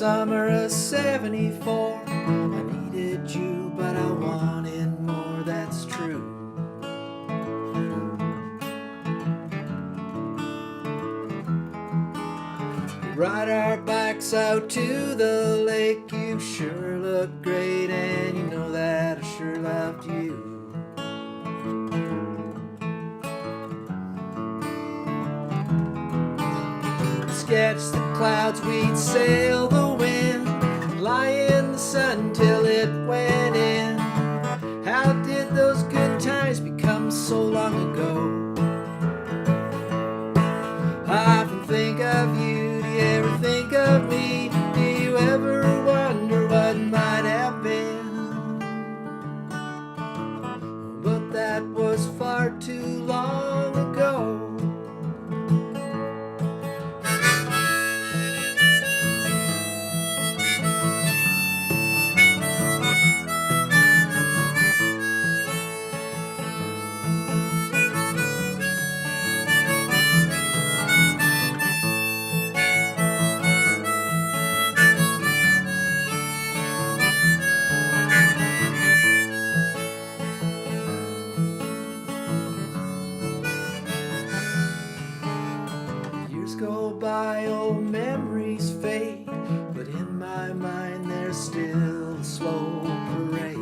summer of '74. I needed you, but I wanted more, that's true. We ride our bikes out to the lake. You sure look great, and you know that I sure loved you. Sketch the clouds, we'd sail the wind, lie in the sun till it went in. How did those good times become so long ago? I often think of you, do you ever think of me? Do you ever wonder what might have been? But that was far too long ago. Go by, old memories fade, but in my mind there's still a slow parade.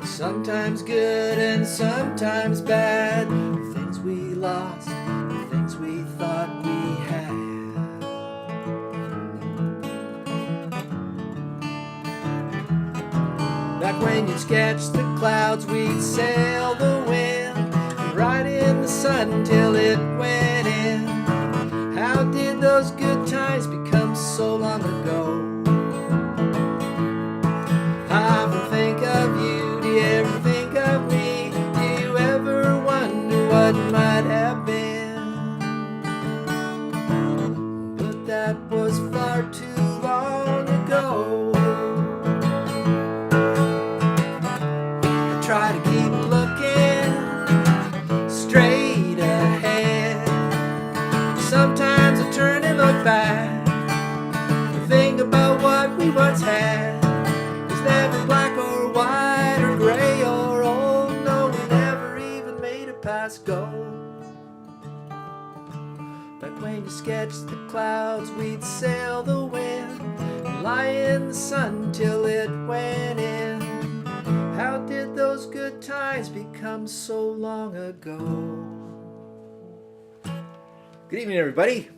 Sometimes good and sometimes bad, the things we lost, the things we thought we had. Back when you'd sketch the clouds, we'd sail the wind, and ride in the sun till it went in. How did those good times become so long ago? I often think of you, do you ever think of me? Do you ever wonder what might have been? But that was far too long ago. Try to keep looking straight ahead. Sometimes I turn and look back and think about what we once had. It's never black or white or gray or old. No, we never even made it past gold. But when you sketched the clouds, we'd sail the wind and lie in the sun till it went in. How did those good times become so long ago? Good evening, everybody.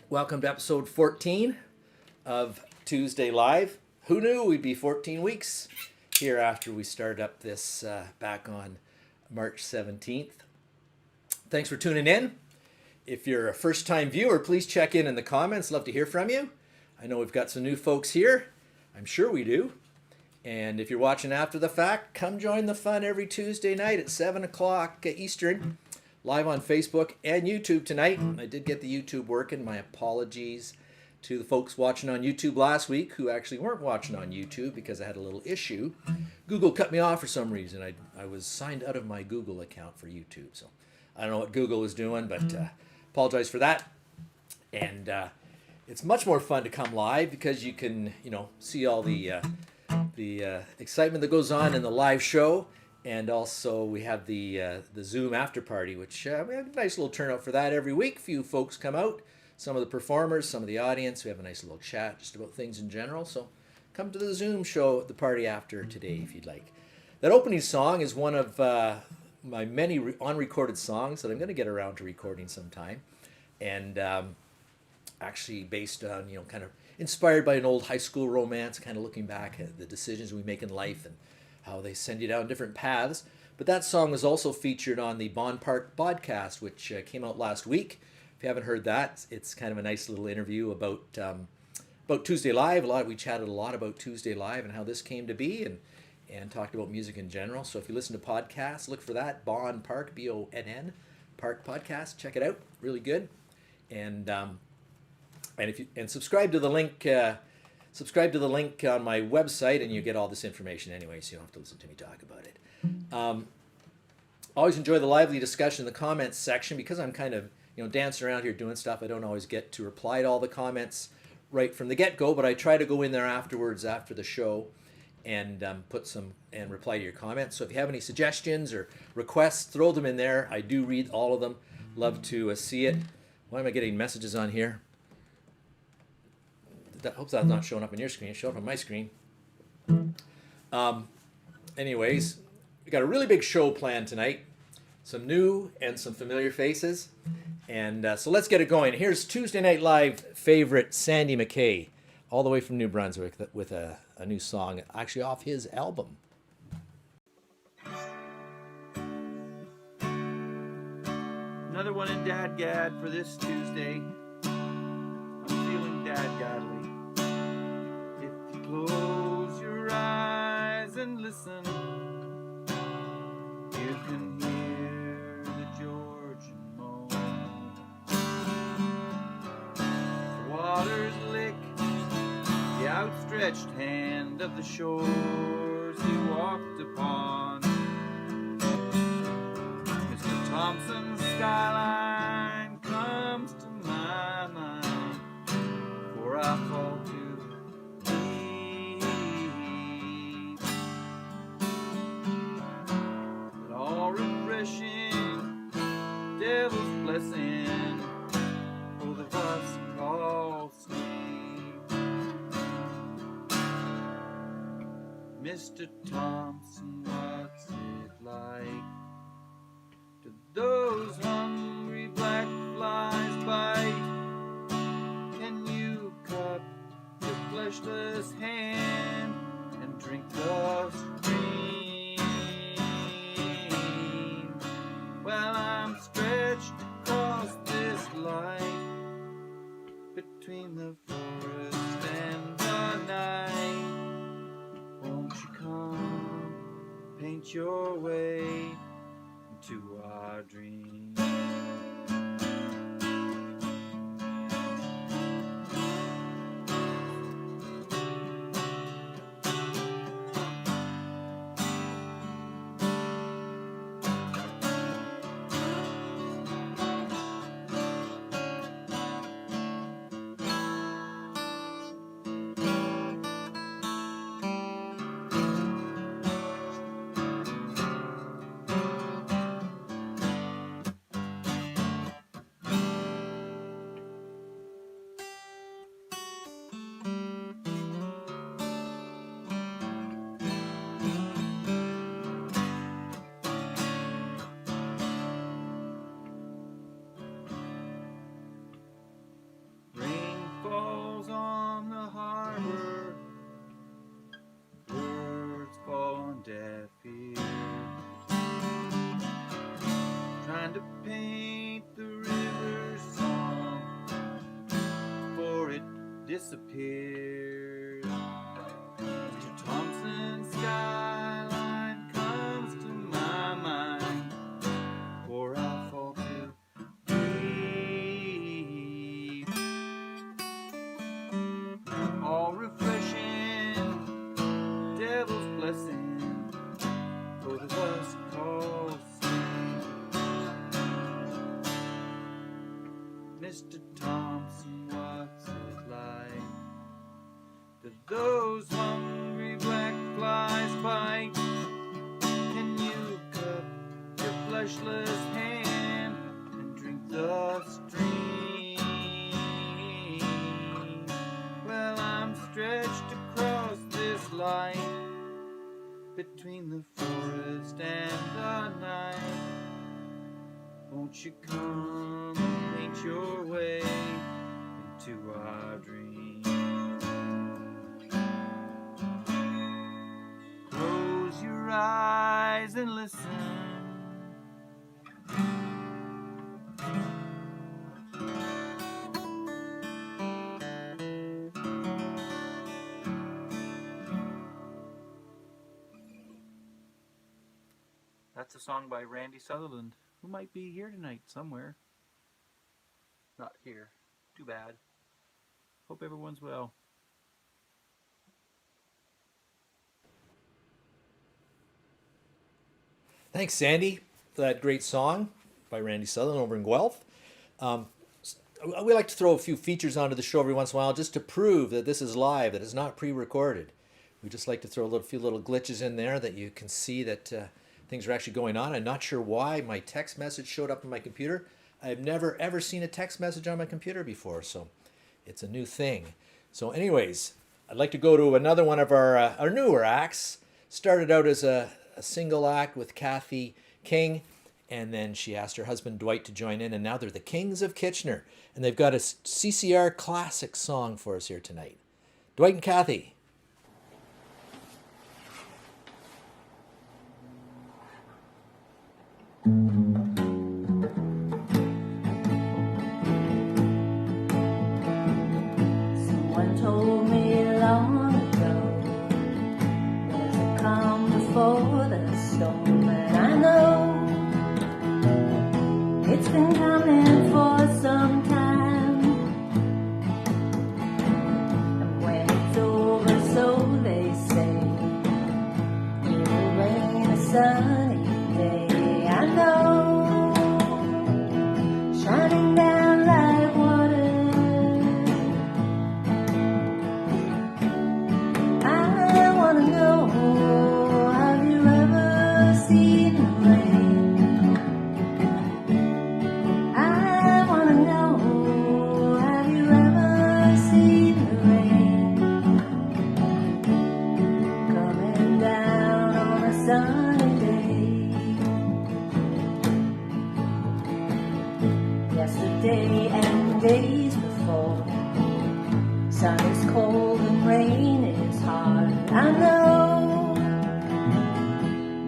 Welcome to episode 14 of Tuesday Live. Who knew we'd be 14 weeks here after we started up this back on March 17th. Thanks for tuning in. If you're a first-time viewer, please check in the comments. Love to hear from you. I know we've got some new folks here. I'm sure we do. And if you're watching after the fact, come join the fun every Tuesday night at 7 o'clock Eastern, live on Facebook and YouTube tonight. I did get the YouTube working. My apologies to the folks watching on YouTube last week who actually weren't watching on YouTube because I had a little issue. Google cut me off for some reason. I was signed out of my Google account for YouTube. So I don't know what Google was doing, but apologize for that. And it's much more fun to come live because you can, see all the excitement that goes on in the live show, and also we have the Zoom after party, which we have a nice little turnout for that every week. Few folks come out, some of the performers, some of the audience. We have a nice little chat just about things in general. So come to the Zoom show at the party after today if you'd like. That opening song is one of my many unrecorded songs that I'm going to get around to recording sometime, and actually based on kind of inspired by an old high school romance, kind of looking back at the decisions we make in life and how they send you down different paths. But that song was also featured on the Bond Park podcast, which came out last week. If you haven't heard that, it's kind of a nice little interview about Tuesday Live. We chatted a lot about Tuesday Live and how this came to be, and talked about music in general. So if you listen to podcasts, look for that, Bond Park, BONN, Park Podcast. Check it out, really good. And subscribe to the link. Subscribe to the link on my website, and you get all this information anyway, so you don't have to listen to me talk about it. Always enjoy the lively discussion in the comments section because I'm kind of, dancing around here doing stuff. I don't always get to reply to all the comments right from the get-go, but I try to go in there afterwards after the show and reply to your comments. So if you have any suggestions or requests, throw them in there. I do read all of them. Love to see it. Why am I getting messages on here? Hope that's not showing up on your screen. It's showing up on my screen. Anyways, we got a really big show planned tonight. Some new and some familiar faces. And so let's get it going. Here's Tuesday Night Live favorite Sandy Mackay, all the way from New Brunswick with a new song, actually off his album. Another one in Dadgad for this Tuesday. I'm feeling Dadgadly. If you close your eyes and listen, you can hear the Georgian moan. The waters lick the outstretched hand of the shores he walked upon. Mr. Thompson's skyline comes to my mind, for I fall to deep. But all refreshing devil's blessing, both of us call sleep. Mr. Thompson, what's it like to those hungry black flies bite? Can you cup your fleshless hand and drink the stream? Well, I'm stretched across this light between the forest and the night. Won't you come paint your way to our dreams? Rain falls on the harbor, words fall on deaf ears, trying to paint the river's song, for it disappears. Mr. Thompson's skyline comes to my mind, for I fall to deep. All refreshing devil's blessing, both of us call sleep. Mr. Thompson, what's it like to those hungry black flies bite? Can you cut your fleshless hand and drink the stream? Well, I'm stretched across this light between the forest and the night. Won't you come and paint your way into our dreams? Close your eyes and listen. That's a song by Randy Sutherland, who might be here tonight somewhere. Not here. Too bad. Hope everyone's well. Thanks, Sandy. that great song by Randy Sutherland over in Guelph. We like to throw a few features onto the show every once in a while just to prove that this is live, that it's not pre-recorded. We just like to throw a few little glitches in there that you can see that things are actually going on. I'm not sure why my text message showed up on my computer. I've never ever seen a text message on my computer before, so it's a new thing. So anyways, I'd like to go to another one of our newer acts. Started out as a single act with Kathy King, and then she asked her husband Dwight to join in, and now they're the Kings of Kitchener, and they've got a CCR classic song for us here tonight. Dwight and Kathy. Someone told me long ago there's a calm before the storm, and I know it's been coming for some time. And when it's over, so they say, it'll rain a sunny day. I know, shining down like water. I wanna know, have you ever seen the rain? I wanna know, have you ever seen the rain coming down on a sunny day? Yesterday and days before, sun is cold and rain is hard. I know,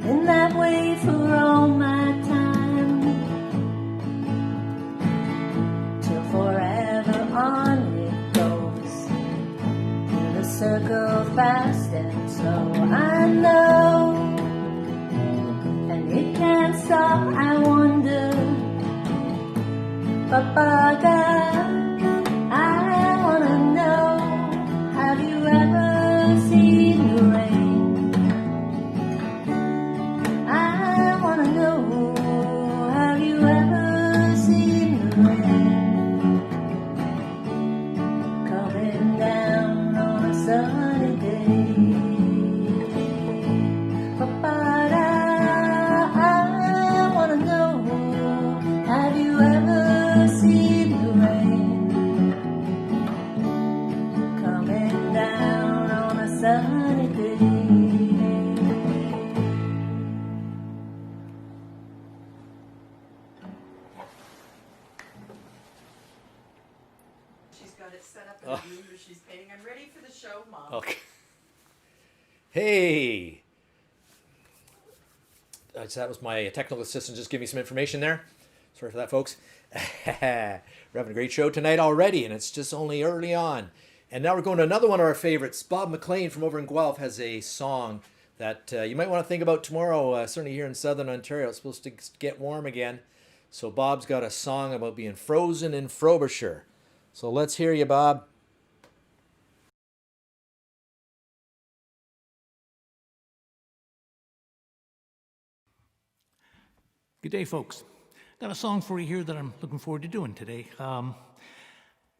been that way for all my time, till forever on it goes, through the circle fast and slow. I know, and it can't stop. I wonder, Papa, I wanna know, have you ever seen the rain? I wanna know, have you ever seen the rain coming down on a sunny day? Papa, I wanna know, have you ever seen the rain coming down on a sunny day? She's got it set up in the room where she's painting. I'm ready for the show, Mom. Okay. Hey. That was my technical assistant just giving me some information there. Sorry for that, folks. We're having a great show tonight already, and it's just only early on. And now we're going to another one of our favorites. Bob Mcclain from over in Guelph has a song that you might want to think about tomorrow, certainly here in southern Ontario. It's supposed to get warm again. So Bob's got a song about being frozen in Frobisher. So let's hear you, Bob. Good day, folks. Got a song for you here that I'm looking forward to doing today.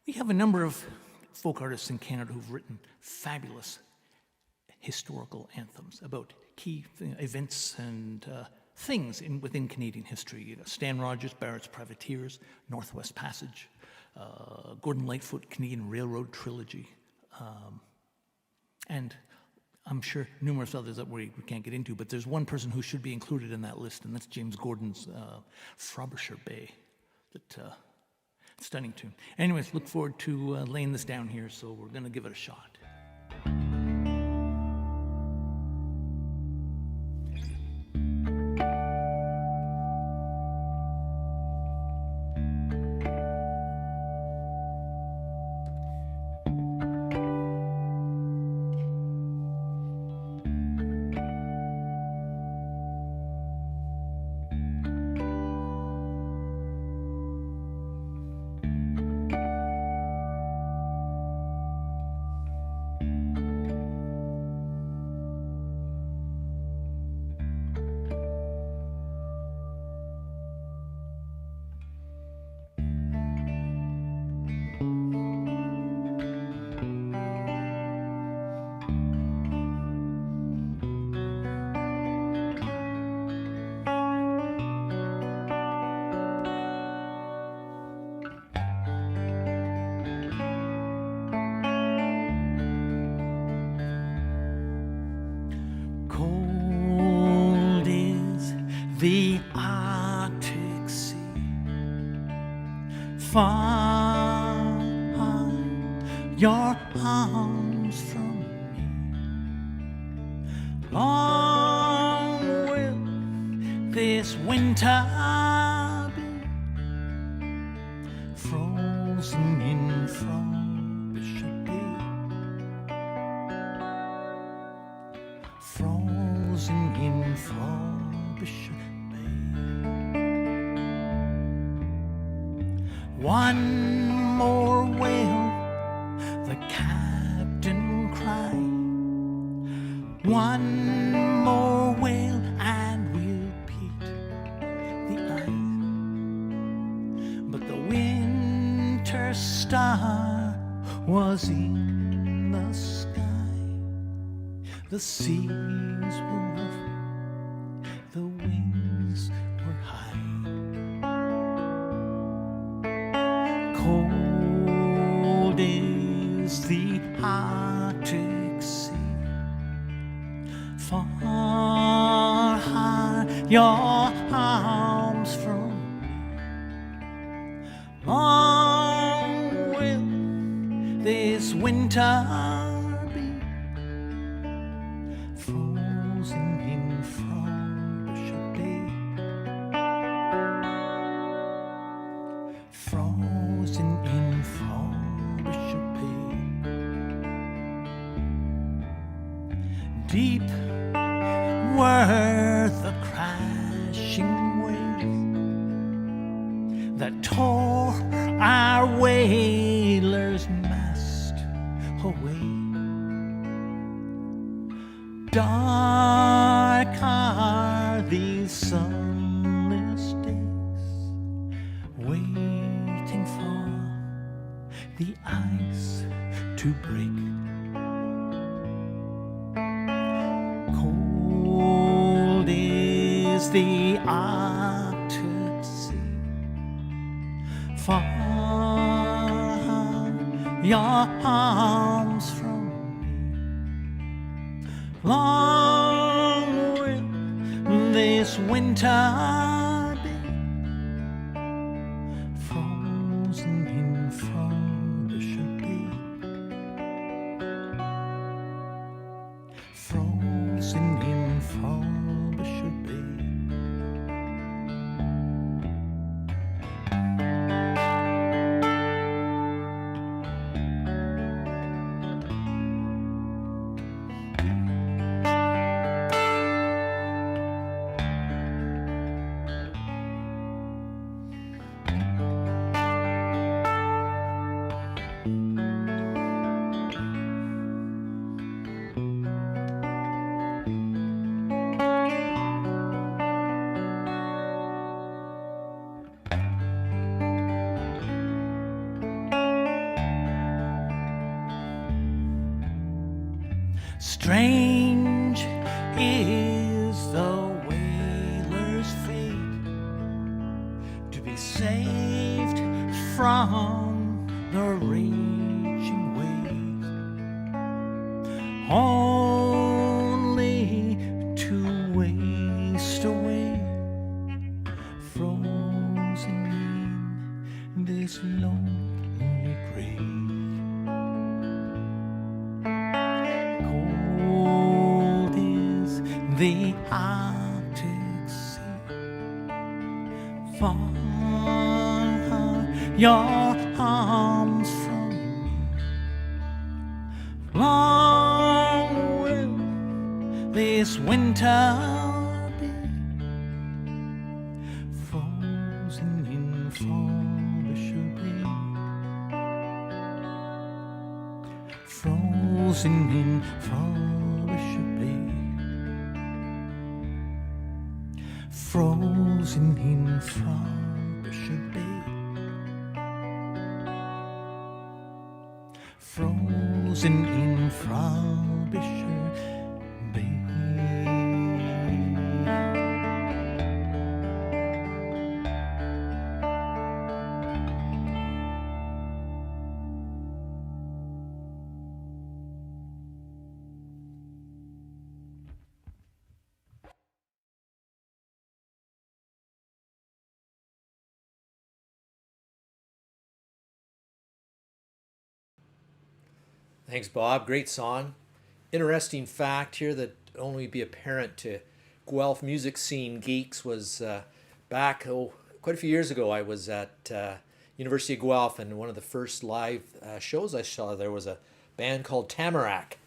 We have a number of folk artists in Canada who've written fabulous historical anthems about key events and things within Canadian history. You know, Stan Rogers, Barrett's Privateers, Northwest Passage, Gordon Lightfoot, Canadian Railroad Trilogy, and I'm sure numerous others that we can't get into, but there's one person who should be included in that list, and that's James Gordon's Frobisher Bay. Stunning tune. Anyways, look forward to laying this down here, so we're going to give it a shot. far your arms from me. Long will this winter be, frozen in Frobisher Bay, frozen in Frobisher Bay. One more whale, the captain cried. One more whale and we'll beat the ice. But the winter star was in the sky. The seas were rough, the winds were high. Cold is the Arctic Sea. Far are your arms from me. Long will this winter be, frozen in Frobisher Bay, frozen in Frobisher Bay. Deep were the crashing waves that tore our whaler's mast away. Dark are these sunless days, waiting for the ice to break. Cold is the Arctic Sea. Far your arms from me. Long will this winter be, frozen in Frobisher Bay, frozen in Frobisher Bay. Strange is the whaler's fate, to be saved from the raging waves, only to waste away, frozen in this lonely grave. The Arctic Sea. Far your arms from me. Long will this winter be, frozen in Frobisher Bay, frozen in Frobisher Bay. Frozen in Frobisher Bay, frozen in Frobisher Bay. Thanks, Bob. Great song. Interesting fact here that only be apparent to Guelph music scene geeks was back quite a few years ago. I was at University of Guelph, and one of the first live shows I saw there was a band called Tamarack.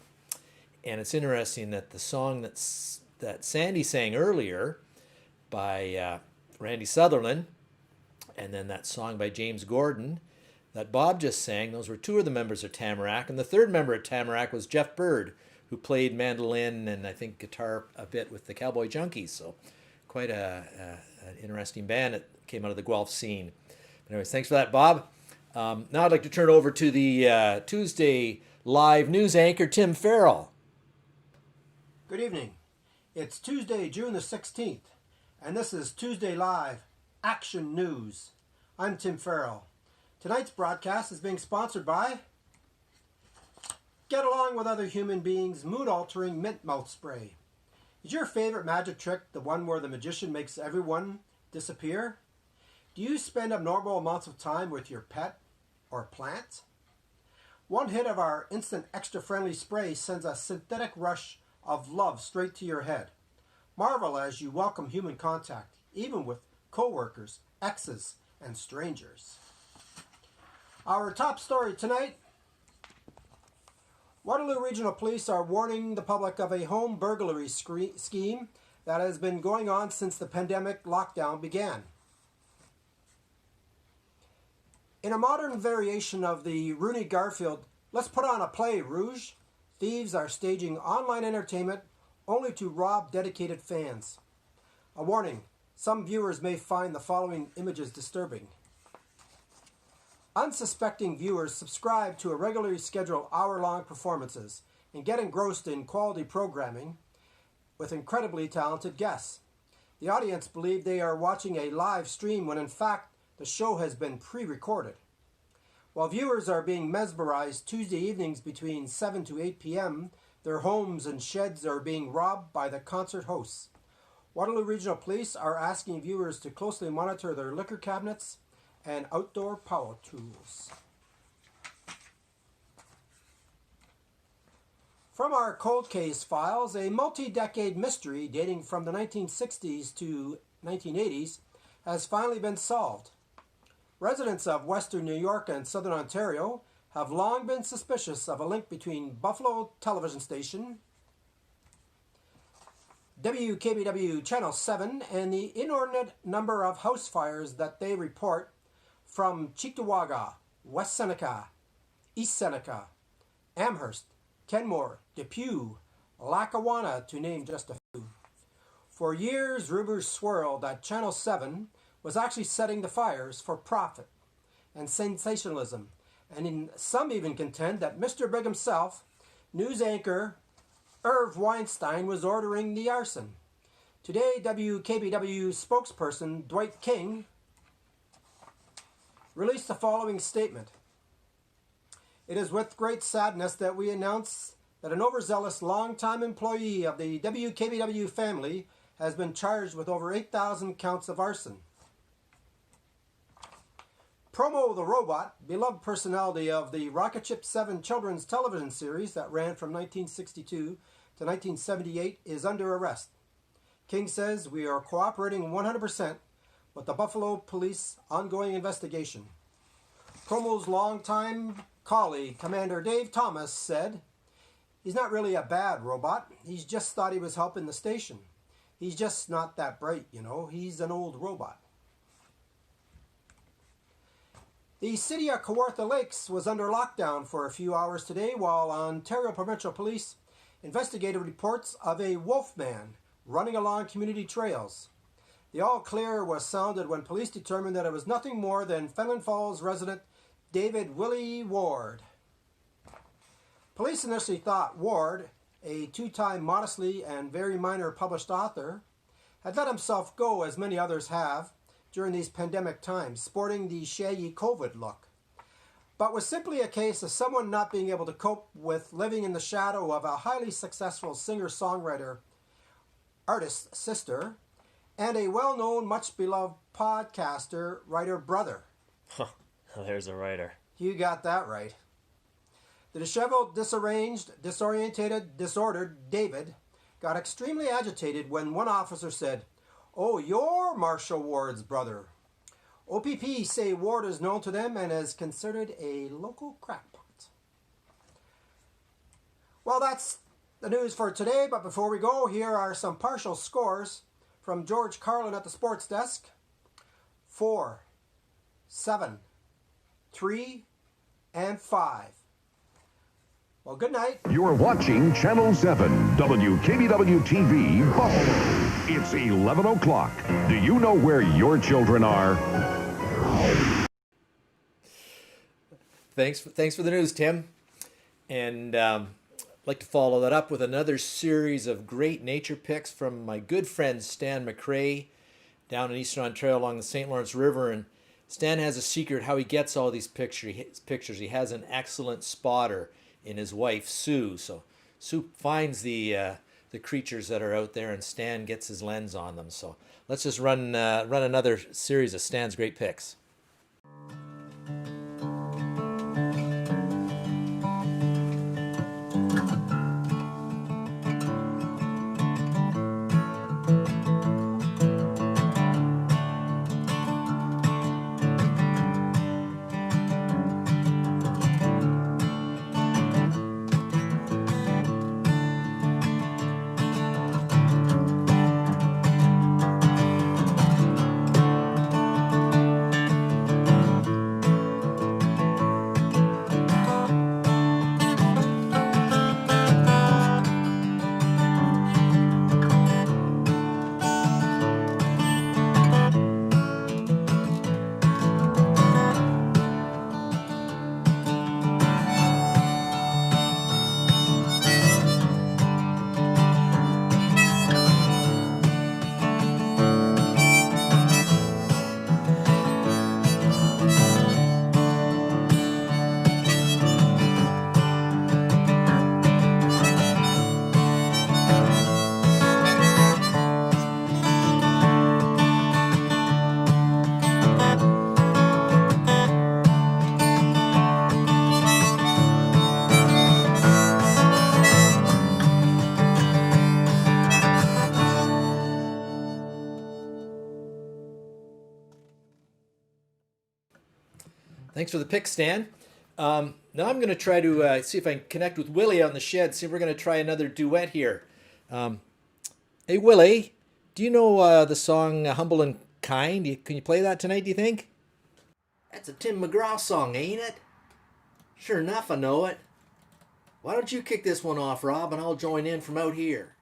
And it's interesting that the song that Sandy sang earlier by Randy Sutherland, and then that song by James Gordon that Bob just sang, those were two of the members of Tamarack. And the third member of Tamarack was Jeff Bird, who played mandolin and I think guitar a bit with the Cowboy Junkies. So quite an interesting band that came out of the Guelph scene. But anyways, thanks for that, Bob. Now I'd like to turn it over to the Tuesday live news anchor, Tim Farrell. Good evening. It's Tuesday, June the 16th, and this is Tuesday Live Action News. I'm Tim Farrell. Tonight's broadcast is being sponsored by Get Along with Other Human Beings Mood-Altering Mint Mouth Spray. Is your favorite magic trick the one where the magician makes everyone disappear? Do you spend abnormal amounts of time with your pet or plant? One hit of our instant extra-friendly spray sends a synthetic rush of love straight to your head. Marvel as you welcome human contact, even with co-workers, exes, and strangers. Our top story tonight: Waterloo Regional Police are warning the public of a home burglary scheme that has been going on since the pandemic lockdown began. In a modern variation of the Rooney Garfield, let's put on a play, Rouge, thieves are staging online entertainment only to rob dedicated fans. A warning, some viewers may find the following images disturbing. Unsuspecting viewers subscribe to a regularly scheduled hour-long performances and get engrossed in quality programming with incredibly talented guests. The audience believe they are watching a live stream when in fact the show has been pre-recorded. While viewers are being mesmerized Tuesday evenings between 7 to 8 p.m., their homes and sheds are being robbed by the concert hosts. Waterloo Regional Police are asking viewers to closely monitor their liquor cabinets and outdoor power tools. From our cold case files, a multi-decade mystery dating from the 1960s to 1980s has finally been solved. Residents of Western New York and Southern Ontario have long been suspicious of a link between Buffalo television station WKBW Channel 7 and the inordinate number of house fires that they report from Cheektowaga, West Seneca, East Seneca, Amherst, Kenmore, Depew, Lackawanna, to name just a few. For years, rumors swirled that Channel 7 was actually setting the fires for profit and sensationalism, and some even contend that Mr. Big himself, news anchor Irv Weinstein, was ordering the arson. Today, WKBW spokesperson Dwight King released the following statement. It is with great sadness that we announce that an overzealous longtime employee of the WKBW family has been charged with over 8,000 counts of arson. Promo the Robot, beloved personality of the Rocket Ship 7 children's television series that ran from 1962 to 1978, is under arrest. King says, we are cooperating 100% with the Buffalo Police ongoing investigation. Promo's longtime colleague, Commander Dave Thomas, said, he's not really a bad robot. He's just thought he was helping the station. He's just not that bright, you know. He's an old robot. The city of Kawartha Lakes was under lockdown for a few hours today while Ontario Provincial Police investigated reports of a wolfman running along community trails. The all-clear was sounded when police determined that it was nothing more than Fenelon Falls resident David Willie Ward. Police initially thought Ward, a two-time modestly and very minor published author, had let himself go, as many others have, during these pandemic times, sporting the shaggy COVID look, but was simply a case of someone not being able to cope with living in the shadow of a highly successful singer-songwriter, artist sister, and a well-known, much-beloved podcaster, writer brother. There's a writer. You got that right. The disheveled, disarranged, disorientated, disordered David got extremely agitated when one officer said, "Oh, you're Marshal Ward's brother." OPP say Ward is known to them and is considered a local crackpot. Well, that's the news for today, but before we go, here are some partial scores from George Carlin at the sports desk. 4, 7, 3, and 5. Well, good night. You're watching Channel 7, WKBW-TV, Buffalo. It's 11 o'clock. Do you know where your children are? Thanks for the news, Tim. And I'd like to follow that up with another series of great nature pics from my good friend Stan McRae down in Eastern Ontario along the St. Lawrence River. And Stan has a secret how he gets all these pictures. He has an excellent spotter in his wife, Sue. So Sue finds the creatures that are out there, and Stan gets his lens on them. So let's just run another series of Stan's great pics. Thanks for the pick, Stan. Now I'm going to try to see if I can connect with Willie out in the shed. See if we're going to try another duet here. Hey, Willie, do you know the song Humble and Kind? Can you play that tonight, do you think? That's a Tim McGraw song, ain't it? Sure enough, I know it. Why don't you kick this one off, Rob, and I'll join in from out here.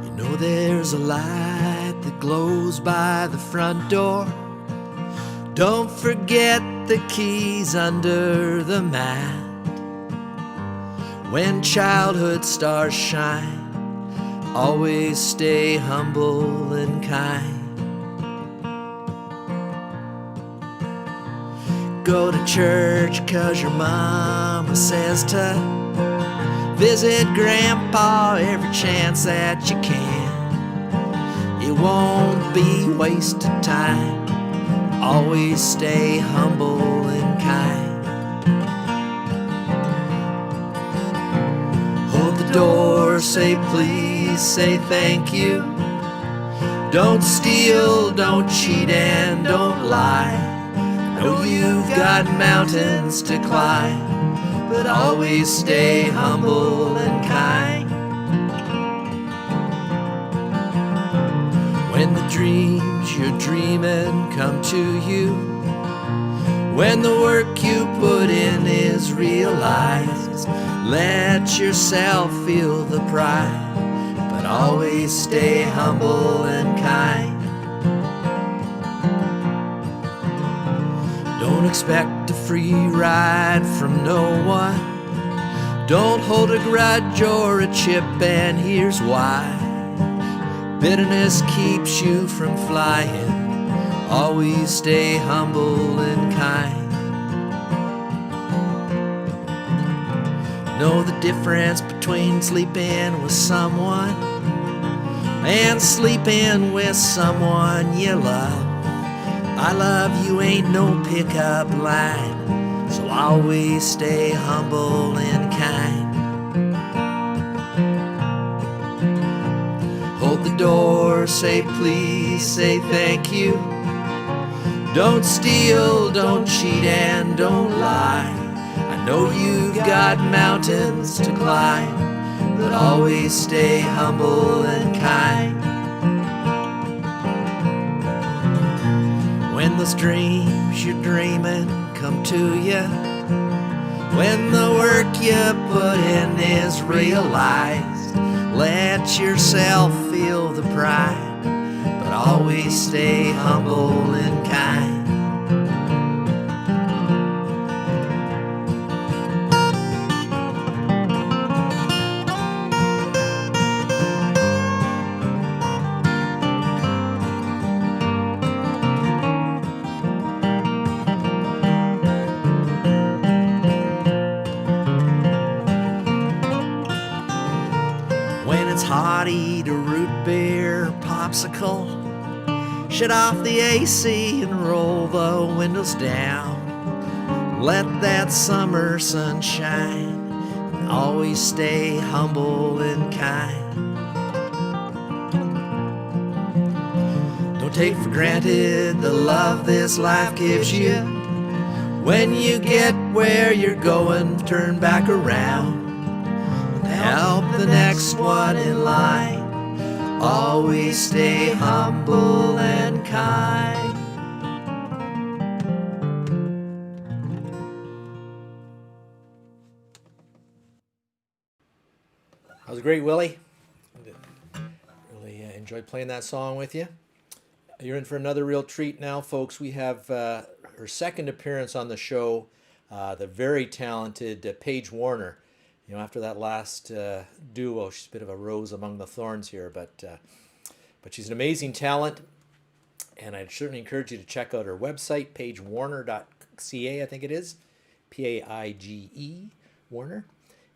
You know there's a light that glows by the front door. Don't forget the keys under the mat. When childhood stars shine, always stay humble and kind. Go to church 'cause your mama says to visit Grandpa every chance that you can. It won't be wasted time. Always stay humble and kind. Hold the door, say please, say thank you. Don't steal, don't cheat, and don't lie. Know you've got mountains to climb, but always stay humble and kind. When the dreams you're dreaming come to you, when the work you put in is realized, let yourself feel the pride, but always stay humble and kind. Don't expect a free ride from no one. Don't hold a grudge or a chip, and here's why. Bitterness keeps you from flying. Always stay humble and kind. Know the difference between sleeping with someone and sleeping with someone you love. I love you ain't no pickup line, so always stay humble and kind. Hold the door, say please, say thank you. Don't steal, don't cheat, and don't lie. I know you've got mountains to climb, but always stay humble and kind. When those dreams you're dreaming come to you, when the work you put in is realized, let yourself feel the pride, but always stay humble and kind. Eat a root beer popsicle, shut off the AC and roll the windows down. Let that summer sun shine, and always stay humble and kind. Don't take for granted the love this life gives you. When you get where you're going, turn back around. Help the next one in line. Always stay humble and kind. That was great, Willie. Really enjoyed playing that song with you. You're in for another real treat now, folks. We have her second appearance on the show, the very talented Paige Warner. You know, after that last duo, she's a bit of a rose among the thorns here, but she's an amazing talent, and I'd certainly encourage you to check out her website, paigewarner.ca, I think it is, P-A-I-G-E, Warner.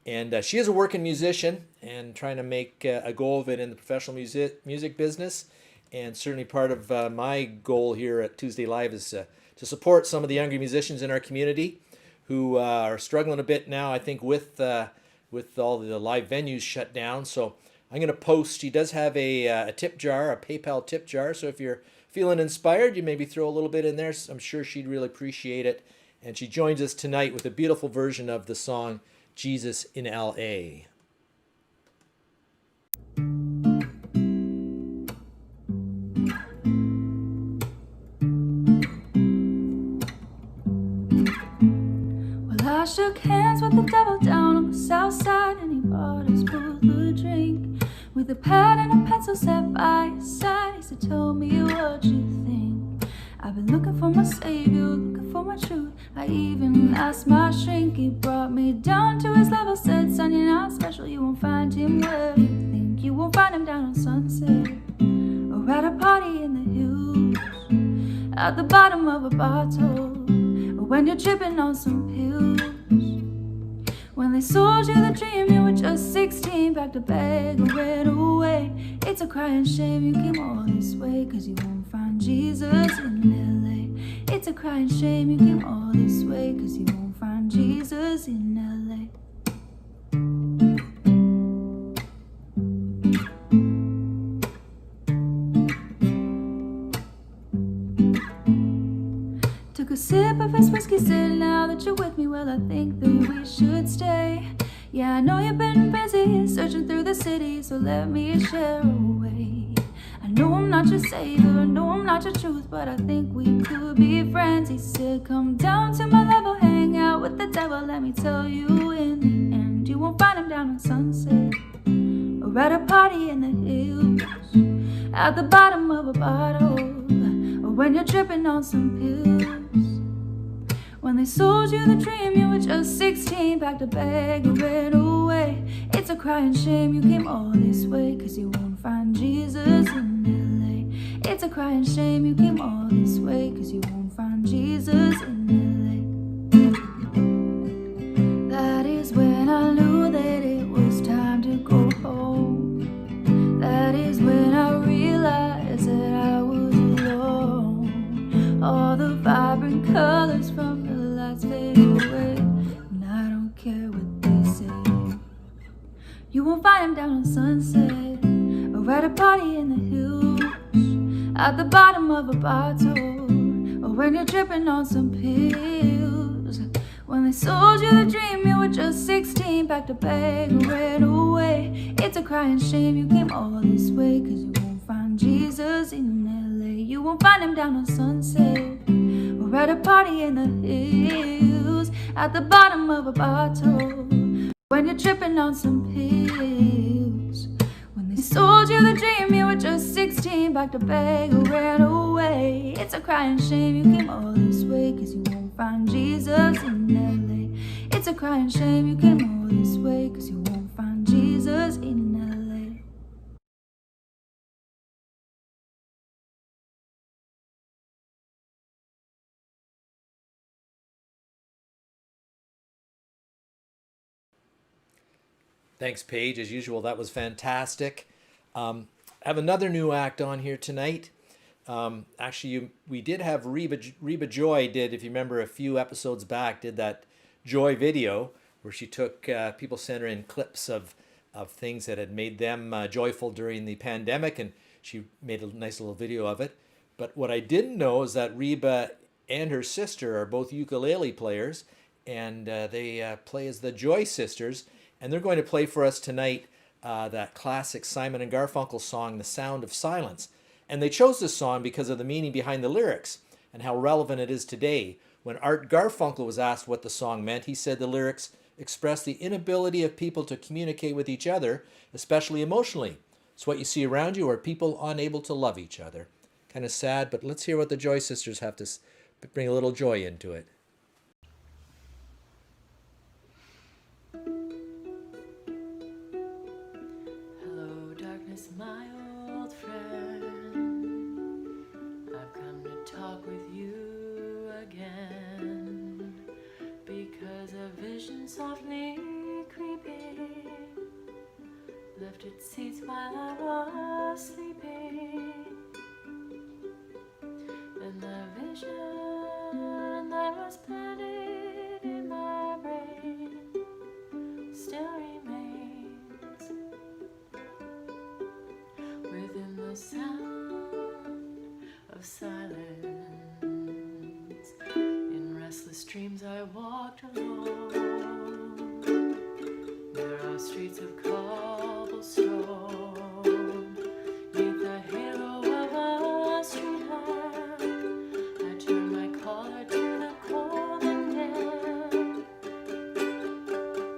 And she is a working musician and trying to make a go of it in the professional music business, and certainly part of my goal here at Tuesday Live is to support some of the younger musicians in our community who are struggling a bit now, I think, with all the live venues shut down. So I'm going to post, she does have a tip jar, a PayPal tip jar. So if you're feeling inspired, you maybe throw a little bit in there. I'm sure she'd really appreciate it. And she joins us tonight with a beautiful version of the song, Jesus in L.A. I shook hands with the devil down on the south side, and he bought us both a drink with a pad and a pencil set by his side. He said, tell me what you think. I've been looking for my savior, looking for my truth. I even asked my shrink, he brought me down to his level. Said, son, you're not special, you won't find him where you think. You won't find him down on Sunset, or at a party in the hills, at the bottom of a bottle, when you're tripping on some pills. When they sold you the dream, you were just 16, packed a bag and ran away. It's a crying shame you came all this way, cause you won't find Jesus in LA. It's a crying shame you came all this way, cause you won't find Jesus in LA. Took a sip of his whiskey, said, now that you're with me, well, I think that we should stay. Yeah, I know you've been busy searching through the city, so let me share a way. I know I'm not your savior, I know I'm not your truth, but I think we could be friends. He said, come down to my level, hang out with the devil. Let me tell you, in the end, you won't find him down on Sunset, or at a party in the hills, at the bottom of a bottle, or when you're tripping on some pills. When they sold you the dream, you were just 16, packed a bag and ran away. It's a crying shame you came all this way, cause you won't find Jesus in LA. It's a crying shame you came all this way, cause you won't find Jesus in LA. That is when I knew that it was time to go home. That is when I realized that I was alone. All the vibrant colors from the lights fade away, and I don't care what they say. You won't find them down on Sunset, or at a party in the hills, at the bottom of a bottle, or when you're tripping on some pills. When they sold you the dream, you were just 16, packed a bag and ran away. It's a crying shame you came all this way, 'cause you won't find Jesus in LA. You won't find him down on Sunset, or at a party in the hills, at the bottom of a bottle, when you're tripping on some pills. When they sold you the dream, you were just 16, packed a bag and ran away. It's a crying shame you came all this way, 'cause you won't find Jesus in LA. It's a crying shame you came all this way, 'cause you won't find Jesus in LA. Thanks, Paige. As usual, that was fantastic. I have another new act on here tonight. Actually, we did have Reba Joy did, if you remember a few episodes back, did that Joy video where she took, people sent her in clips of things that had made them joyful during the pandemic, and she made a nice little video of it. But what I didn't know is that Reba and her sister are both ukulele players, and they play as the Joy Sisters, and they're going to play for us tonight that classic Simon and Garfunkel song, The Sound of Silence. And they chose this song because of the meaning behind the lyrics and how relevant it is today. When Art Garfunkel was asked what the song meant, he said the lyrics express the inability of people to communicate with each other, especially emotionally. So what you see around you are people unable to love each other. Kind of sad, but let's hear what the Joy Sisters have to bring a little joy into it. Hello, darkness, my old friend. I've come to talk with you again, because a vision softly creeping left its seats while I was sleeping. And the vision that was planted in my brain still remains within the sound of silence. In restless dreams I walked alone. There are streets of cobblestone, neath the halo of a street lamp. I turned my collar to the cold and damp.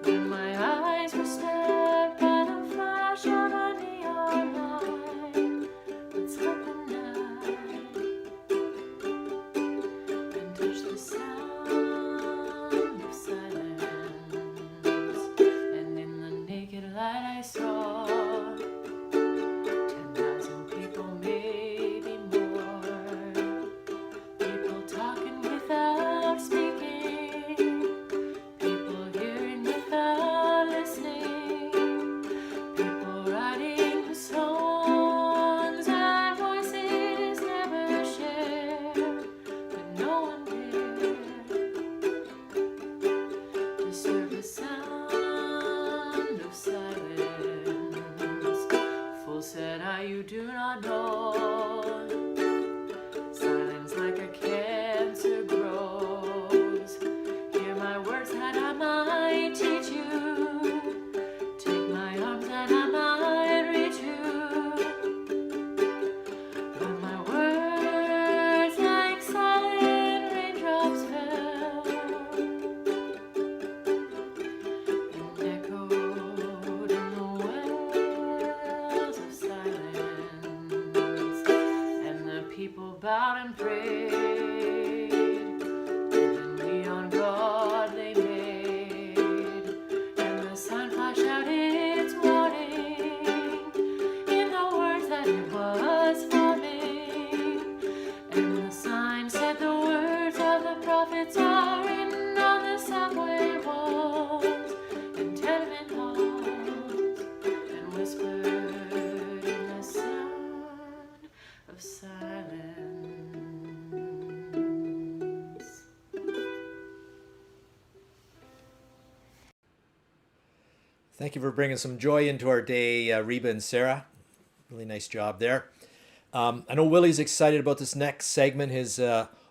When my eyes were stabbed by the flash of a neon light that split the night and touched the sound of silence. And in the naked light I saw 10,000 people, maybe more. People talking without speaking. People hearing without listening. People writing songs that voices never share. But no one dared disturb the sound of silence. Fool, said I, you do not know. Silence like a cancer grows. Hear my words that I might teach you. Take my arms that I might reach you. When my words like silent raindrops fell and echoed in the wells of silence, and the people bowed and prayed to the neon god they made, and the sun flashed out its warning in the words that it was forming, and the sign said the words of the prophets are written on the subway walls and tenement halls, and whispered in the sound of silence. Thank you for bringing some joy into our day, Reba and Sarah. Really nice job there. I know Willy's excited about this next segment. His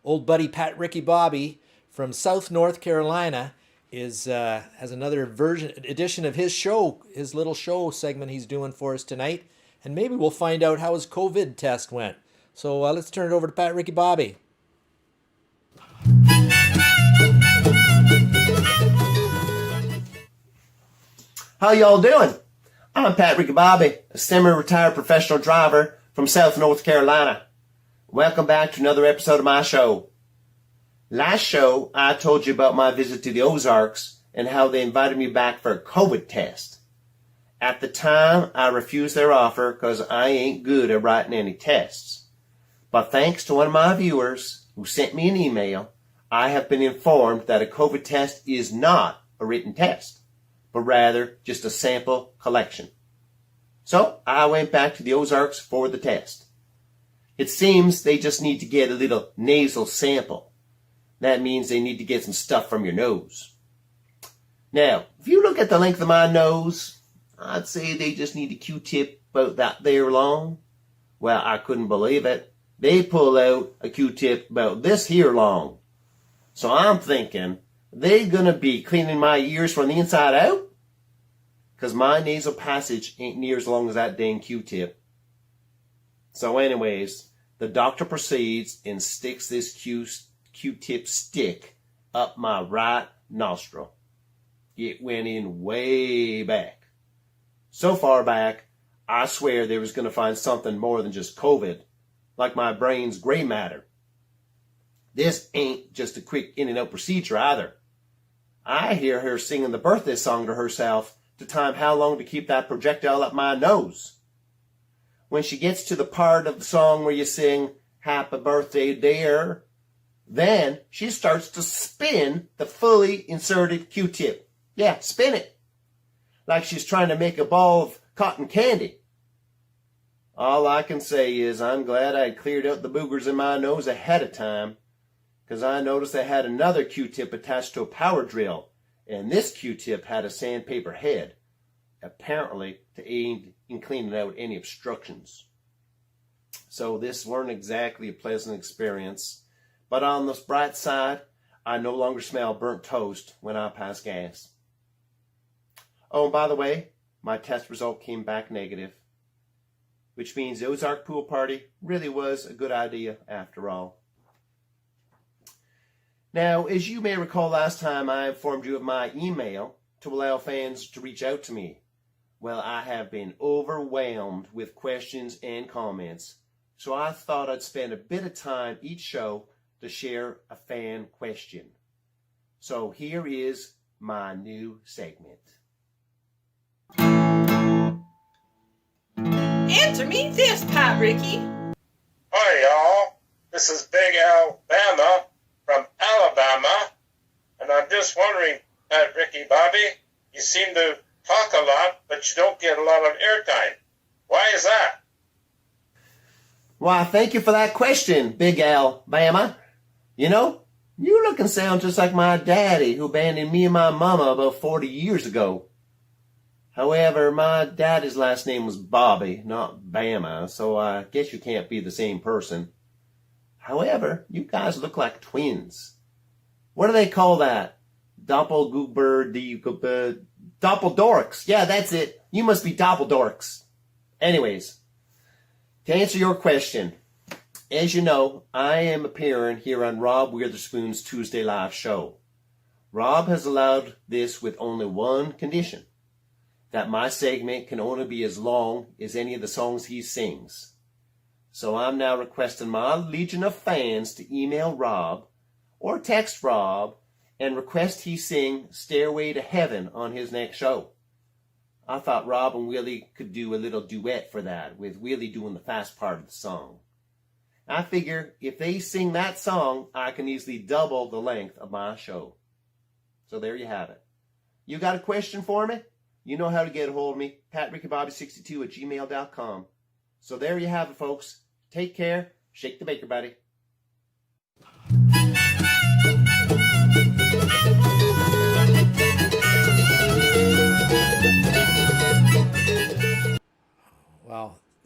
old buddy PatRicky Bobby from South North Carolina has another edition of his show, his little show segment he's doing for us tonight. And maybe we'll find out how his COVID test went. So let's turn it over to PatRicky Bobby. How y'all doing? I'm PatRicky Bobby, a semi-retired professional driver from South North Carolina. Welcome back to another episode of my show. Last show, I told you about my visit to the Ozarks and how they invited me back for a COVID test. At the time, I refused their offer because I ain't good at writing any tests. But thanks to one of my viewers who sent me an email, I have been informed that a COVID test is not a written test, but rather just a sample collection. So I went back to the Ozarks for the test. It seems they just need to get a little nasal sample. That means they need to get some stuff from your nose. Now, if you look at the length of my nose, I'd say they just need a Q-tip about that there long. Well, I couldn't believe it. They pull out a Q-tip about this here long. So I'm thinking, they gonna be cleaning my ears from the inside out? Because my nasal passage ain't near as long as that dang Q-tip. So anyways, the doctor proceeds and sticks this Q-tip stick up my right nostril. It went in way back. So far back, I swear they was going to find something more than just COVID, like my brain's gray matter. This ain't just a quick in and out procedure either. I hear her singing the birthday song to herself to time how long to keep that projectile up my nose. When she gets to the part of the song where you sing, "Happy Birthday, Dear," then she starts to spin the fully inserted Q-tip. Yeah, spin it. Like she's trying to make a ball of cotton candy. All I can say is I'm glad I cleared out the boogers in my nose ahead of time, because I noticed I had another Q-tip attached to a power drill, and this Q-tip had a sandpaper head, apparently to aid in cleaning out any obstructions. So this weren't exactly a pleasant experience, but on the bright side, I no longer smell burnt toast when I pass gas. Oh, and by the way, my test result came back negative, which means the Ozark pool party really was a good idea after all. Now, as you may recall last time, I informed you of my email to allow fans to reach out to me. Well, I have been overwhelmed with questions and comments, so I thought I'd spend a bit of time each show to share a fan question. So here is my new segment. Answer me this, PatRicky. Hi, y'all. This is Big Alabama from Alabama, and I'm just wondering, PatRicky Bobby, you seem to talk a lot, but you don't get a lot of airtime. Why is that? Why, thank you for that question, Big Alabama. You know, you look and sound just like my daddy who abandoned me and my mama about 40 years ago. However, my daddy's last name was Bobby, not Bama, so I guess you can't be the same person. However, you guys look like twins. What do they call that? Doppeldorks. Yeah, that's it. You must be Doppeldorks. Anyways, to answer your question, as you know, I am appearing here on Robb Witherspoon's Tuesday Live show. Robb has allowed this with only one condition, that my segment can only be as long as any of the songs he sings. So I'm now requesting my legion of fans to email Robb or text Robb and request he sing Stairway to Heaven on his next show. I thought Robb and Willy could do a little duet for that, with Willy doing the fast part of the song. I figure if they sing that song, I can easily double the length of my show. So there you have it. You got a question for me? You know how to get a hold of me, PatRickyBobby62@gmail.com. So there you have it, folks. Take care. Shake the baker, buddy.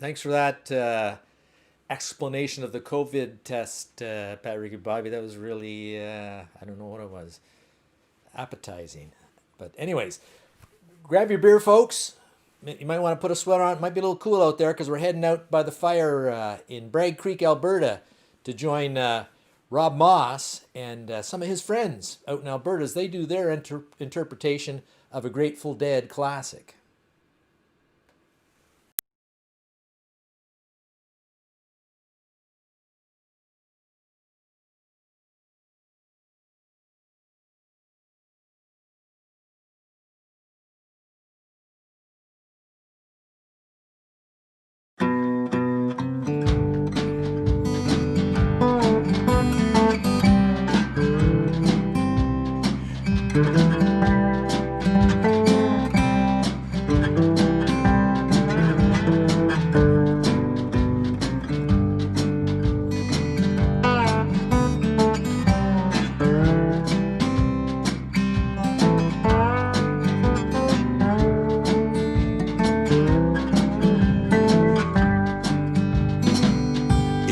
Thanks for that explanation of the COVID test, PatRicky Bobby. That was really, I don't know what it was, appetizing. But anyways, grab your beer, folks. You might want to put a sweater on. It might be a little cool out there because we're heading out by the fire in Bragg Creek, Alberta, to join Robb Moss and some of his friends out in Alberta as they do their interpretation of a Grateful Dead classic.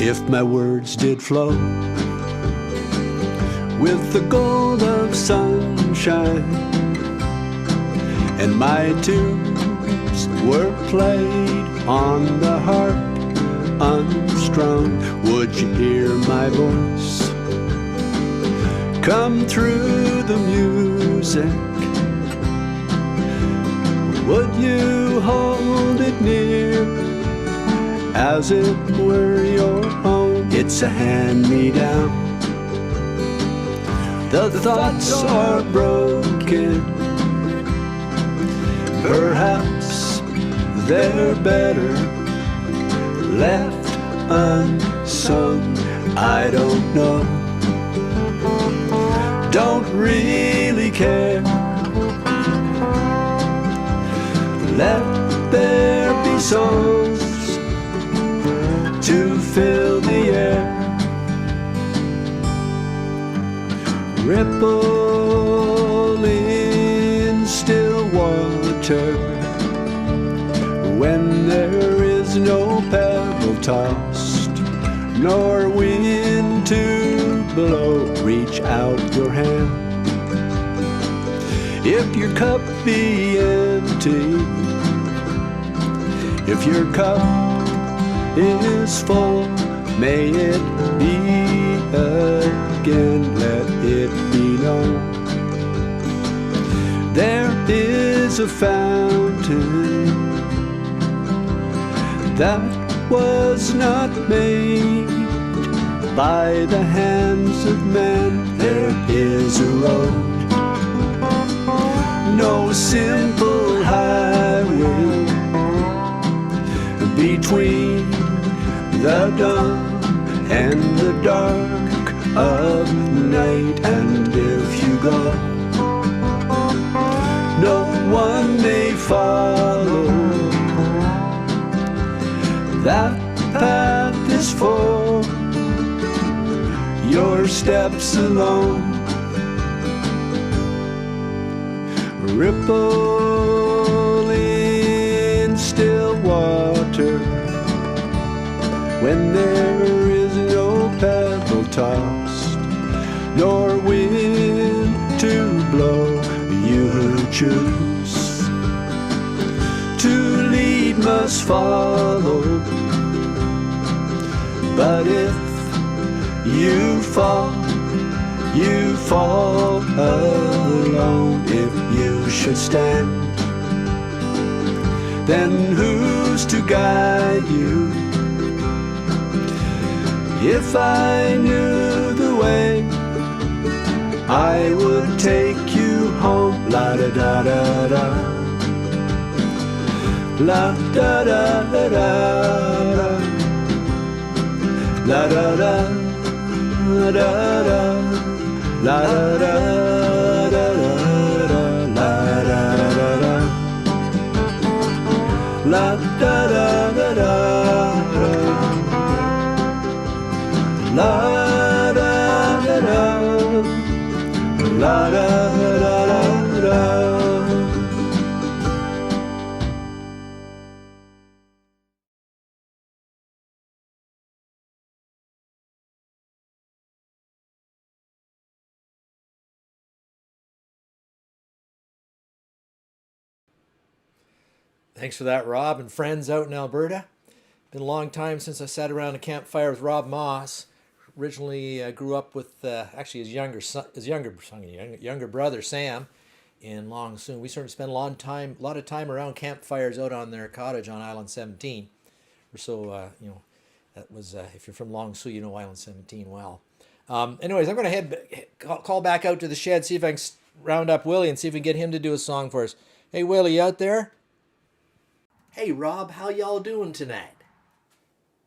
If my words did flow with the gold of sunshine, and my tunes were played on the harp unstrung, would you hear my voice come through the music? Would you hold it near as it were your own? It's a hand-me-down. The thoughts are broken. Perhaps they're better left unsung. I don't know. Don't really care. Let there be songs to fill the air. Ripple in still water when there is no pebble tossed, nor wind to blow. Reach out your hand. If your cup be empty, if your cup is full, may it be again, let it be known. There is a fountain that was not made by the hands of man. There is a road, no simple highway between the dawn and the dark of night. And if you go, no one may follow. That path is for your steps alone. Ripple in still water when there is no pebble tossed, nor wind to blow. You choose to lead must follow, but if you fall alone. If you should stand, then who's to guide you? If I knew the way, I would take you home. La da da da da, la da da da da, la da da da da, la da da da da, la da da da, la da da da da, la da da da, la da da da da. Thanks for that, Rob, and friends out in Alberta. Been a long time since I sat around a campfire with Robb Moss. Originally grew up with actually his younger brother Sam in Long Sault. We certainly spent a lot of time around campfires out on their cottage on Island 17. So that was if you're from Long Sault, you know Island 17 well. Anyways, I'm going to call back out to the shed, see if I can round up Willie and see if we can get him to do a song for us. Hey, Willie, you out there? Hey, Rob, how y'all doing tonight?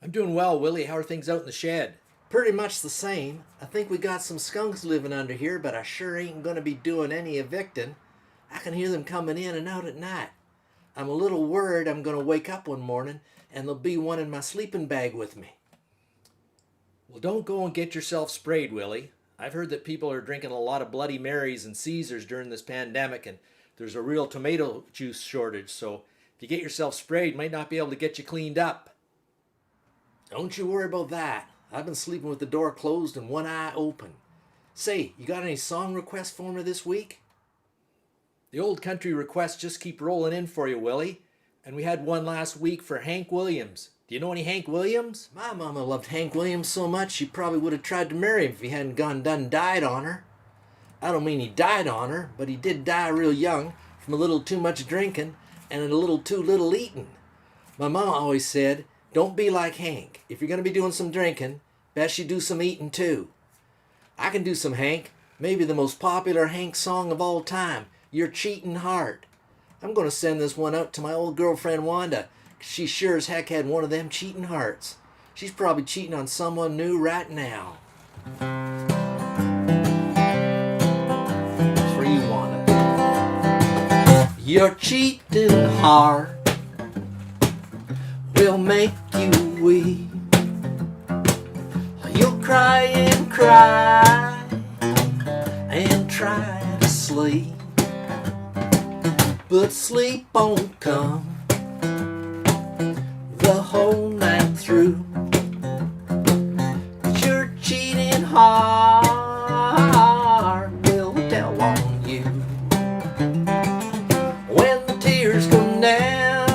I'm doing well, Willie. How are things out in the shed? Pretty much the same. I think we got some skunks living under here, but I sure ain't going to be doing any evicting. I can hear them coming in and out at night. I'm a little worried I'm going to wake up one morning and there'll be one in my sleeping bag with me. Well, don't go and get yourself sprayed, Willie. I've heard that people are drinking a lot of Bloody Marys and Caesars during this pandemic, and there's a real tomato juice shortage, so if you get yourself sprayed, might not be able to get you cleaned up. Don't you worry about that. I've been sleeping with the door closed and one eye open. Say, you got any song requests for me this week? The old country requests just keep rolling in for you, Willie. And we had one last week for Hank Williams. Do you know any Hank Williams? My mama loved Hank Williams so much she probably would have tried to marry him if he hadn't done died on her. I don't mean he died on her, but he did die real young from a little too much drinking and a little too little eating. My mama always said, don't be like Hank. If you're going to be doing some drinking, best you do some eating too. I can do some Hank, maybe the most popular Hank song of all time, Your Cheatin' Heart. I'm going to send this one out to my old girlfriend Wanda. She sure as heck had one of them cheating hearts. She's probably cheating on someone new right now. It's for you, Wanda. Your cheating heart will make you weep. You'll cry and cry and try to sleep, but sleep won't come the whole night through. Your cheating heart will tell on you when the tears come down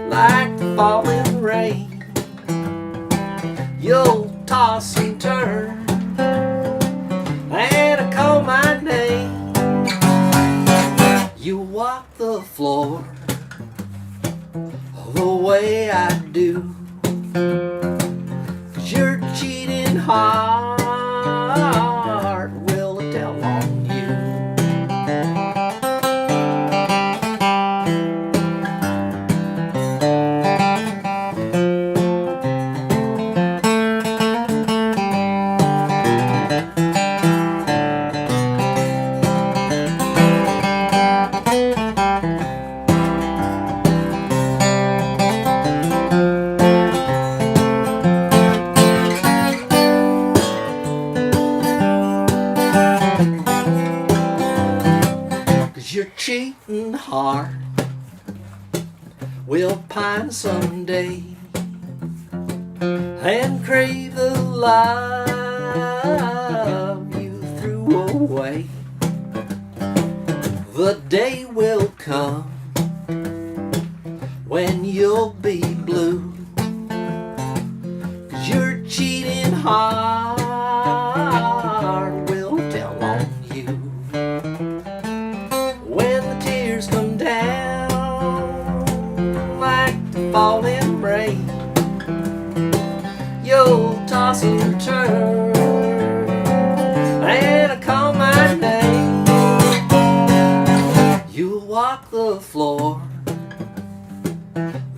like the falling rain. You'll toss and turn and call my name. You walk the floor the way I do, 'cause your cheating heart will tell on you. Your cheating heart will pine someday and crave the love you threw away. The day will come when you'll be blue, 'cause your cheating heart will tell on you. When the tears come down like the falling rain, you'll toss and turn and call my name. You'll walk the floor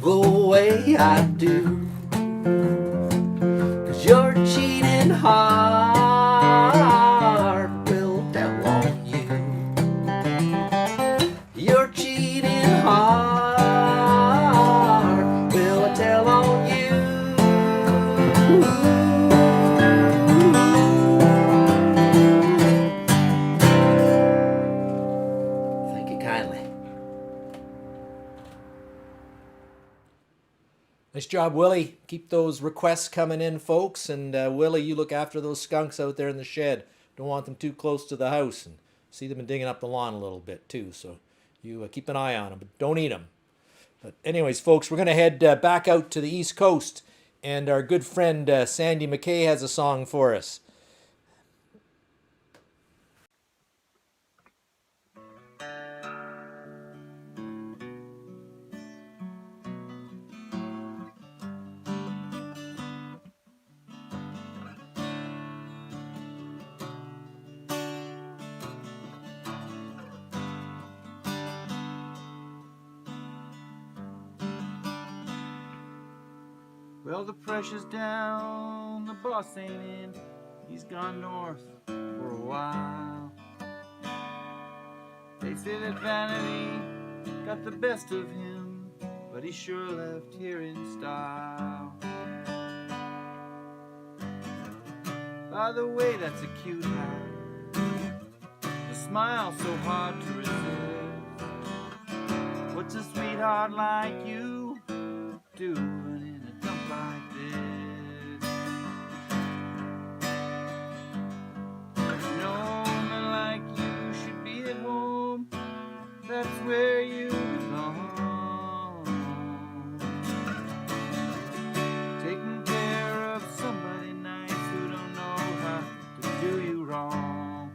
the way I do, 'cause your cheating heart will tell on you. Your cheating heart will tell on you. Thank you kindly. Nice job, Willie. Keep those requests coming in, folks. And Willie, you look after those skunks out there in the shed. Don't want them too close to the house. And see them digging up the lawn a little bit, too. So you keep an eye on them, but don't eat them. But anyways, folks, we're going to head back out to the East Coast, and our good friend Sandy Mackay has a song for us. Well, the pressure's down, the boss ain't in. He's gone north for a while. They say that vanity got the best of him, but he sure left here in style. By the way, that's a cute hat, a smile so hard to resist. What's a sweetheart like you doing in a dump like this? No man like you should be at home, that's where you belong. Taking care of somebody nice who don't know how to do you wrong.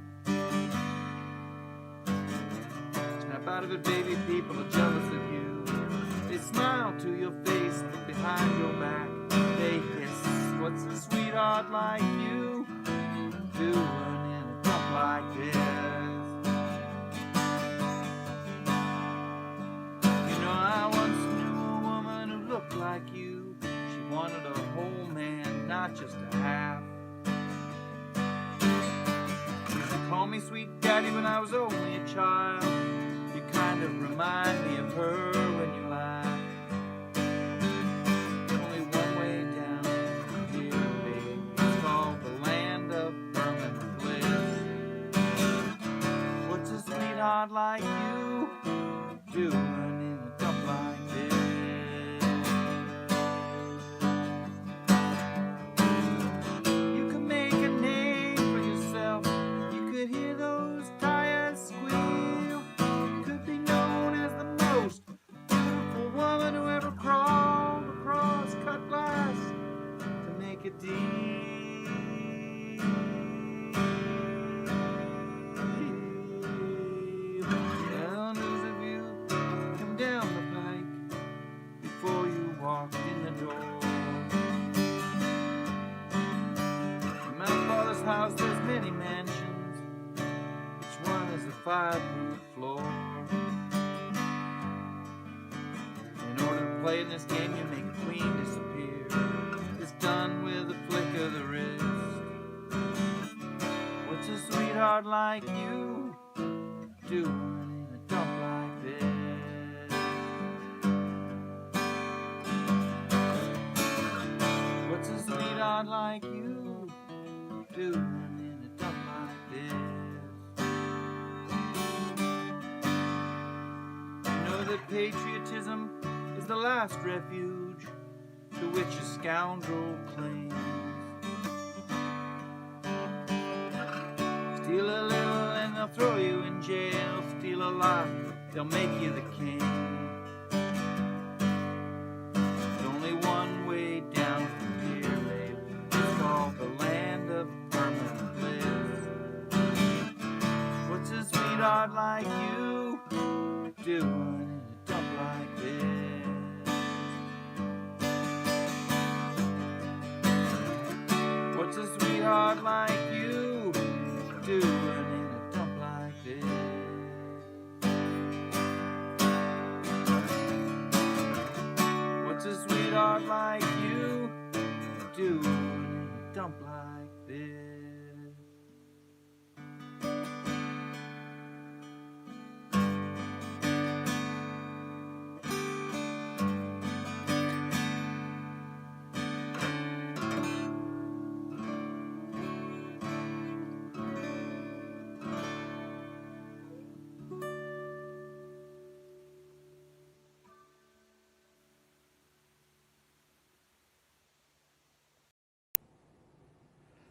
Snap out of it, baby, people are jealous of you. They smile to your face, look behind your back, they hiss. What's a sweetheart like you doing in a dump like this? You know, I once knew a woman who looked like you. She wanted a whole man, not just a half. She used to call me sweet daddy when I was only a child. You kind of remind me of her when you laugh. Only one way down from here, baby. It's called the land of permanent bliss. What's a sweetheart like you doing in a dump like this? You could make a name for yourself. You could hear those tires squeal. You could be known as the most beautiful woman who ever crawled across cut glass to make a deal. Well, news of you come down the pike before you walked in the door. In my father's house there's many mansions, each one has a fireproof floor. In order to play in this game, you make a queen disappear. It's done with a flick of the wrist. What's a sweetheart like you doing in a dump like this? What's a sweetheart like you doing in a dump like this? You know that patriotism is the last refuge to which a scoundrel clings. Steal a little and they'll throw you in jail. Steal a lot, they'll make you the king. There's only one way down from here, babe. It's called the land of permanent bliss. What's a sweetheart like you doing in a dump like this? What's a sweetheart like you doing in a dump like this? What's a sweetheart like you doing in a dump like this?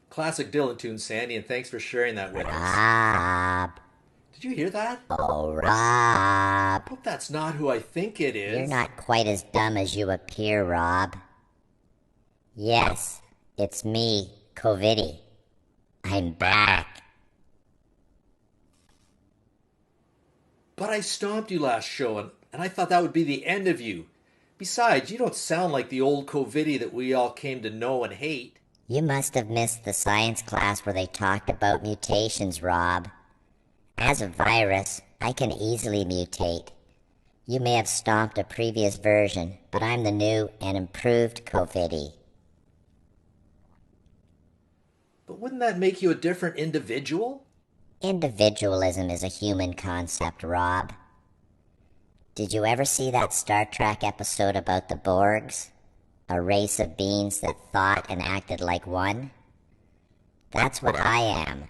Classic Dylan tune, Sandy, and thanks for sharing that with us. Did you hear that? Oh, Rob. Hope that's not who I think it is. You're not quite as dumb as you appear, Rob. Yes, it's me, CoViddy. I'm back. But I stomped you last show, and I thought that would be the end of you. Besides, you don't sound like the old CoViddy that we all came to know and hate. You must have missed the science class where they talked about mutations, Rob. As a virus, I can easily mutate. You may have stomped a previous version, but I'm the new and improved CoViddy. But wouldn't that make you a different individual? Individualism is a human concept, Rob. Did you ever see that Star Trek episode about the Borgs? A race of beings that thought and acted like one? That's what I am.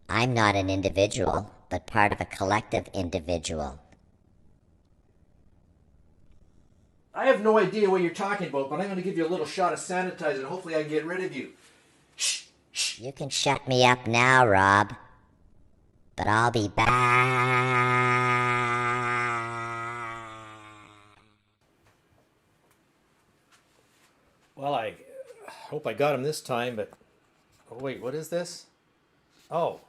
I'm not an individual, but part of a collective individual. I have no idea what you're talking about, but I'm going to give you a little shot of sanitizer and hopefully I can get rid of you. Shh, shh. You can shut me up now, Rob. But I'll be back. Well, I hope I got him this time, but... Oh, wait, what is this? Oh.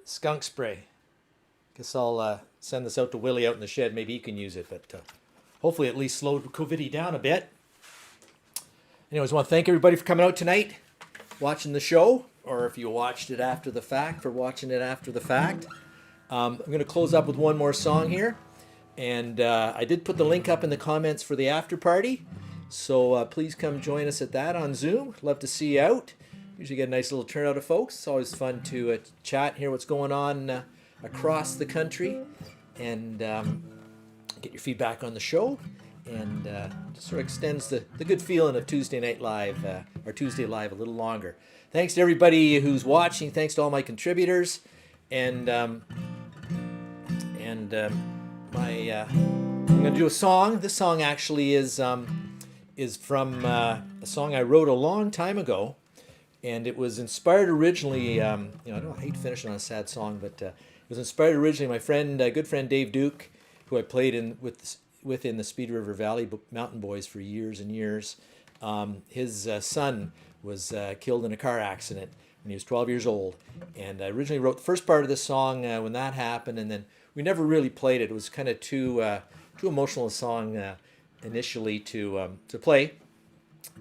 Skunk spray. Guess I'll send this out to Willie out in the shed. Maybe he can use it, but hopefully at least slow CoViddy down a bit. Anyways, I want to thank everybody for coming out tonight, watching the show, or if you watched it after the fact, for watching it after the fact. I'm going to close up with one more song here. And I did put the link up in the comments for the after party. So please come join us at that on Zoom. Love to see you out. Usually get a nice little turnout of folks. It's always fun to chat and hear what's going on across the country. And get your feedback on the show. And just sort of extends the good feeling of Tuesday Night Live, or Tuesday Live, a little longer. Thanks to everybody who's watching. Thanks to all my contributors. And I'm going to do a song. This song actually is from a song I wrote a long time ago, and it was inspired originally. I hate finishing on a sad song, but it was inspired originally. My friend, good friend Dave Duke, who I played with in the Speed River Valley Mountain Boys for years and years. His son was killed in a car accident when he was 12 years old, and I originally wrote the first part of this song when that happened, and then we never really played it. It was kind of too emotional a song initially to play.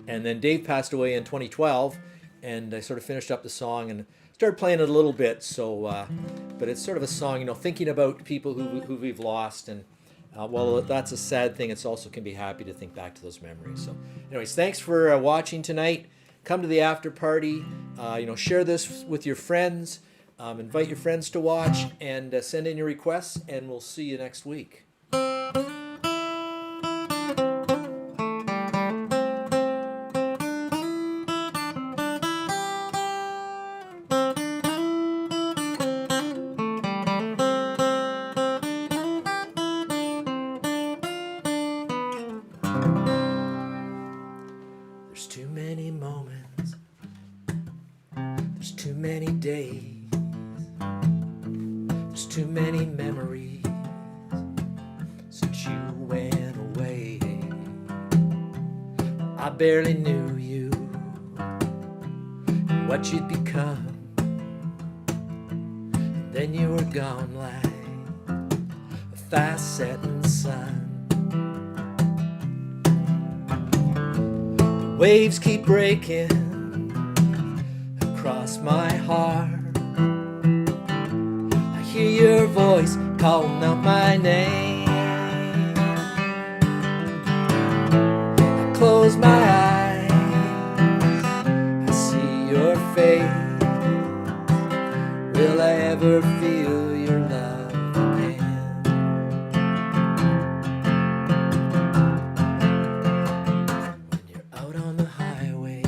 And then Dave passed away in 2012, and I sort of finished up the song and started playing it a little bit. So, but it's sort of a song, thinking about people who we've lost. And while that's a sad thing, it's also can be happy to think back to those memories. So, anyways, thanks for watching tonight. Come to the after party. Share this with your friends. Invite your friends to watch and send in your requests, and we'll see you next week. There's too many moments. There's too many days. There's too many memories since you went away. I barely knew you and what you'd become. And then you were gone like a fast setting sun. The waves keep breaking across my heart. Hear your voice calling out my name. I close my eyes, I see your face. Will I ever feel your love again? When you're out on the highway,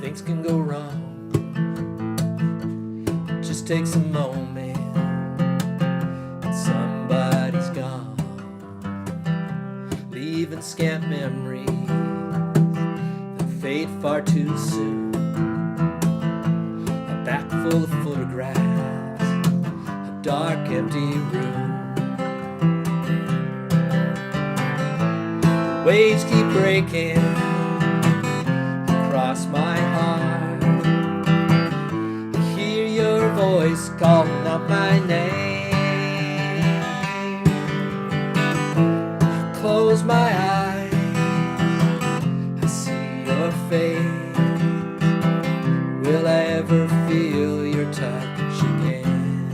things can go wrong. Just takes a moment and somebody's gone, leaving scant memories that fade far too soon. rack full of photographs, a dark empty room. The waves keep breaking across my heart. I hear your voice calling out my name. Close my eyes, I see your face. Will I ever feel your touch again?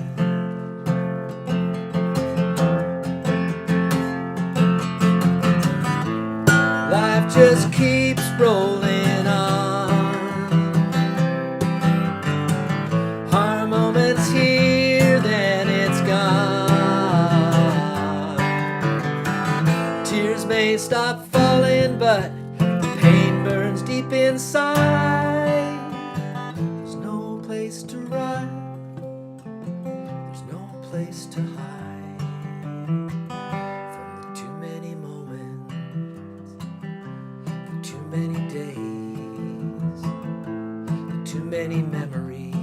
Life just keeps rolling on. Our moment's here, then it's gone. Tears may stop falling, but the pain burns deep inside. There's no place to run, there's no place to hide from the too many moments, the too many days, the too many memories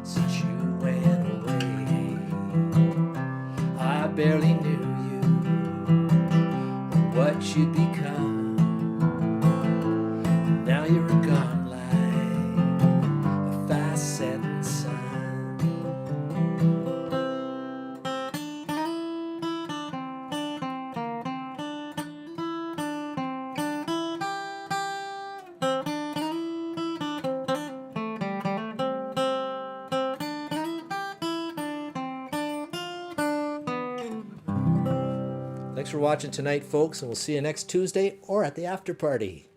since you went away. I barely knew you or what you'd become. Now you're gone like a fast setting sun. Thanks for watching tonight, folks, and we'll see you next Tuesday or at the after party.